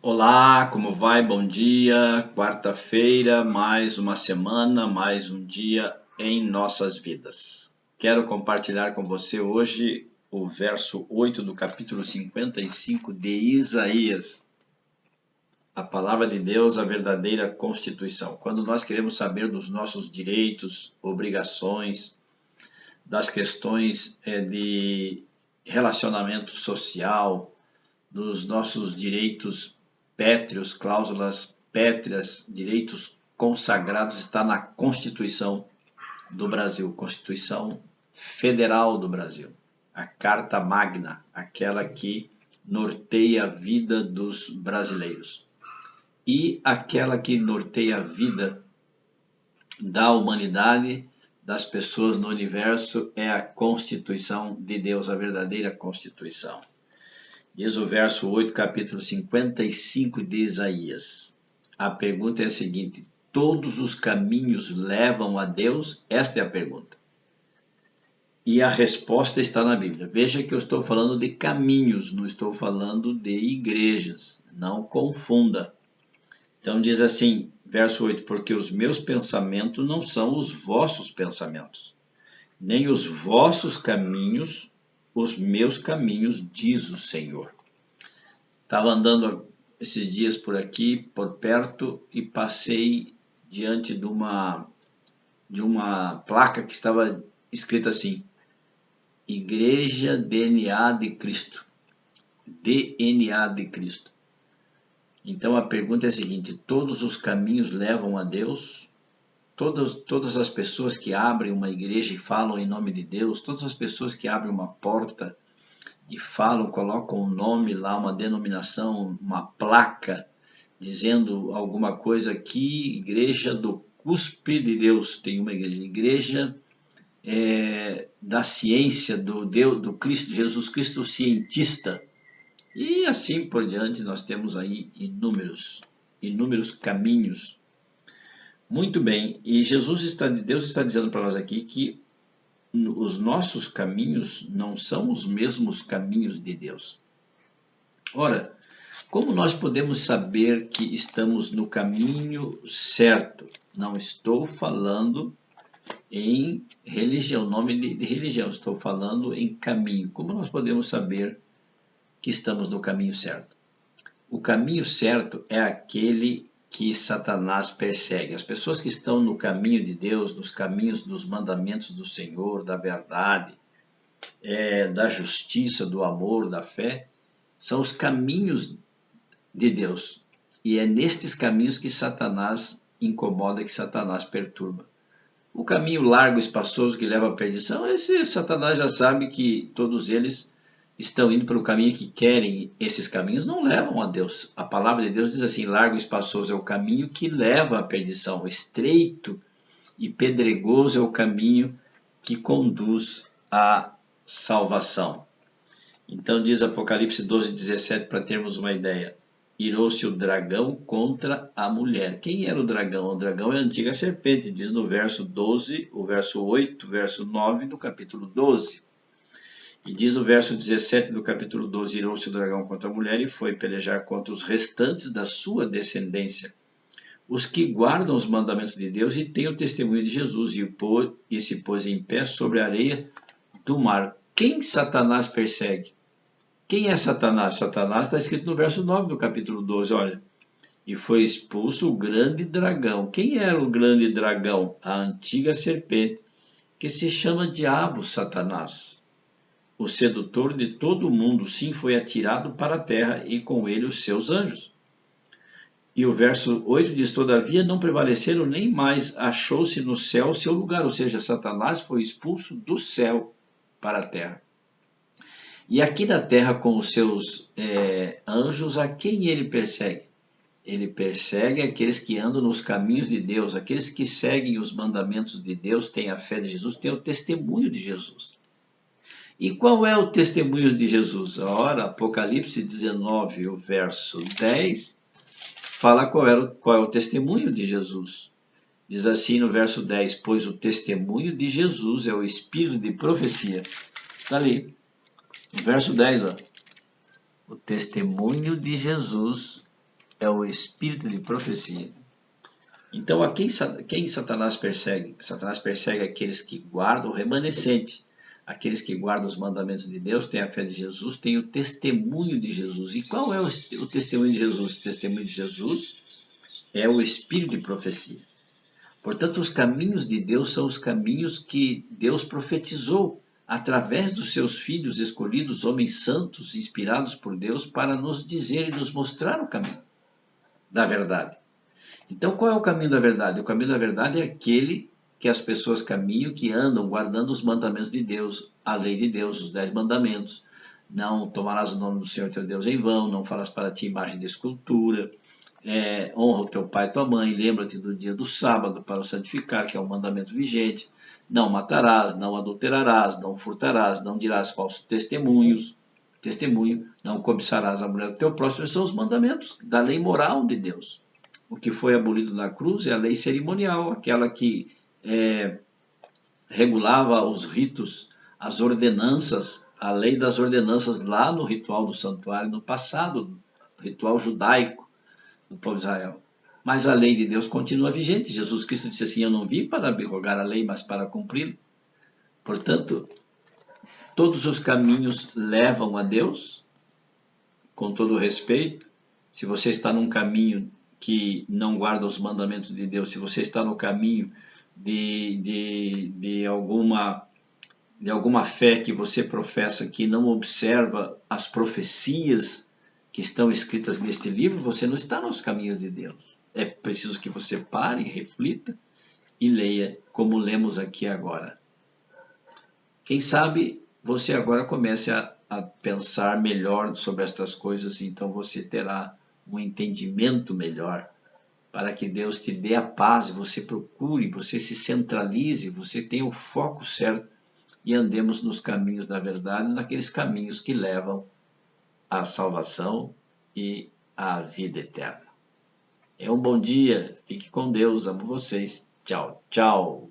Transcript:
Olá, como vai? Bom dia. Quarta-feira, mais uma semana, mais um dia em nossas vidas. Quero compartilhar com você hoje o verso 8 do capítulo 55 de Isaías. A palavra de Deus, a verdadeira Constituição. Quando nós queremos saber dos nossos direitos, obrigações, das questões de relacionamento social, dos nossos direitos pétreos, cláusulas pétreas, direitos consagrados, está na Constituição do Brasil, Constituição Federal do Brasil, a Carta Magna, aquela que norteia a vida dos brasileiros. E aquela que norteia a vida da humanidade, das pessoas no universo, é a Constituição de Deus, a verdadeira Constituição. Diz o verso 8, capítulo 55 de Isaías. A pergunta é a seguinte: todos os caminhos levam a Deus? Esta é a pergunta. E a resposta está na Bíblia. Veja que eu estou falando de caminhos, não estou falando de igrejas. Não confunda. Então diz assim, verso 8, porque os meus pensamentos não são os vossos pensamentos, nem os vossos caminhos, os meus caminhos, diz o Senhor. Estava andando esses dias por aqui, por perto, e passei diante de uma placa que estava escrita assim, Igreja DNA de Cristo. DNA de Cristo. Então a pergunta é a seguinte: todos os caminhos levam a Deus? Todas as pessoas que abrem uma igreja e falam em nome de Deus, todas as pessoas que abrem uma porta e falam, colocam um nome lá, uma denominação, uma placa, dizendo alguma coisa aqui, Igreja do Cuspe de Deus, tem uma igreja da ciência, do Cristo, Jesus Cristo cientista. E assim por diante, nós temos aí inúmeros caminhos. Muito bem, e Deus está dizendo para nós aqui que os nossos caminhos não são os mesmos caminhos de Deus. Ora, como nós podemos saber que estamos no caminho certo? Não estou falando em religião, nome de religião, estou falando em caminho. Como nós podemos saber que estamos no caminho certo? O caminho certo é aquele que Satanás persegue. As pessoas que estão no caminho de Deus, nos caminhos dos mandamentos do Senhor, da verdade, da justiça, do amor, da fé, são os caminhos de Deus. E é nestes caminhos que Satanás incomoda, que Satanás perturba. O caminho largo, espaçoso, que leva à perdição, esse Satanás já sabe que todos eles estão indo pelo caminho que querem. Esses caminhos não levam a Deus. A palavra de Deus diz assim, largo e espaçoso é o caminho que leva à perdição, estreito e pedregoso é o caminho que conduz à salvação. Então diz Apocalipse 12:17, para termos uma ideia, irou-se o dragão contra a mulher. Quem era o dragão? O dragão é a antiga serpente, diz no verso 12, o verso 8, verso 9 do capítulo 12. E diz o verso 17 do capítulo 12, irou-se o dragão contra a mulher e foi pelejar contra os restantes da sua descendência, os que guardam os mandamentos de Deus e têm o testemunho de Jesus, e se pôs em pé sobre a areia do mar. Quem Satanás persegue? Quem é Satanás? Satanás está escrito no verso 9 do capítulo 12, olha. E foi expulso o grande dragão. Quem era o grande dragão? A antiga serpente, que se chama Diabo, Satanás. O sedutor de todo o mundo, sim, foi atirado para a terra e com ele os seus anjos. E o verso 8 diz, todavia não prevaleceram, nem mais achou-se no céu o seu lugar. Ou seja, Satanás foi expulso do céu para a terra. E aqui na terra, com os seus anjos, a quem ele persegue? Ele persegue aqueles que andam nos caminhos de Deus, aqueles que seguem os mandamentos de Deus, têm a fé de Jesus, têm o testemunho de Jesus. E qual é o testemunho de Jesus? Ora, Apocalipse 19, o verso 10, fala qual é o testemunho de Jesus. Diz assim no verso 10, pois o testemunho de Jesus é o espírito de profecia. Está ali. No verso 10, ó, o testemunho de Jesus é o espírito de profecia. Então, a quem Satanás persegue? Satanás persegue aqueles que guardam o remanescente, aqueles que guardam os mandamentos de Deus, têm a fé de Jesus, têm o testemunho de Jesus. E qual é o testemunho de Jesus? O testemunho de Jesus é o espírito de profecia. Portanto, os caminhos de Deus são os caminhos que Deus profetizou através dos seus filhos escolhidos, homens santos, inspirados por Deus, para nos dizer e nos mostrar o caminho da verdade. Então, qual é o caminho da verdade? O caminho da verdade é aquele que as pessoas caminham, que andam guardando os mandamentos de Deus, a lei de Deus, os 10 mandamentos. Não tomarás o nome do Senhor teu Deus em vão, não farás para ti imagem de escultura, honra o teu pai e tua mãe, lembra-te do dia do sábado para o santificar, que é o mandamento vigente. Não matarás, não adulterarás, não furtarás, não dirás falsos testemunho, não cobiçarás a mulher do teu próximo. Esses são os mandamentos da lei moral de Deus. O que foi abolido na cruz é a lei cerimonial, aquela que regulava os ritos, as ordenanças, a lei das ordenanças lá no ritual do santuário, no passado, ritual judaico do povo de Israel. Mas a lei de Deus continua vigente. Jesus Cristo disse assim: eu não vim para abrogar a lei, mas para cumpri-la. Portanto, todos os caminhos levam a Deus, com todo o respeito. Se você está num caminho que não guarda os mandamentos de Deus, se você está no caminho de alguma fé que você professa que não observa as profecias que estão escritas neste livro, você não está nos caminhos de Deus. É preciso que você pare, reflita e leia como lemos aqui agora. Quem sabe você agora comece a pensar melhor sobre estas coisas, então você terá um entendimento melhor, para que Deus te dê a paz, você procure, você se centralize, você tenha o foco certo e andemos nos caminhos da verdade, naqueles caminhos que levam à salvação e à vida eterna. É um bom dia, fique com Deus, amo vocês, tchau, tchau.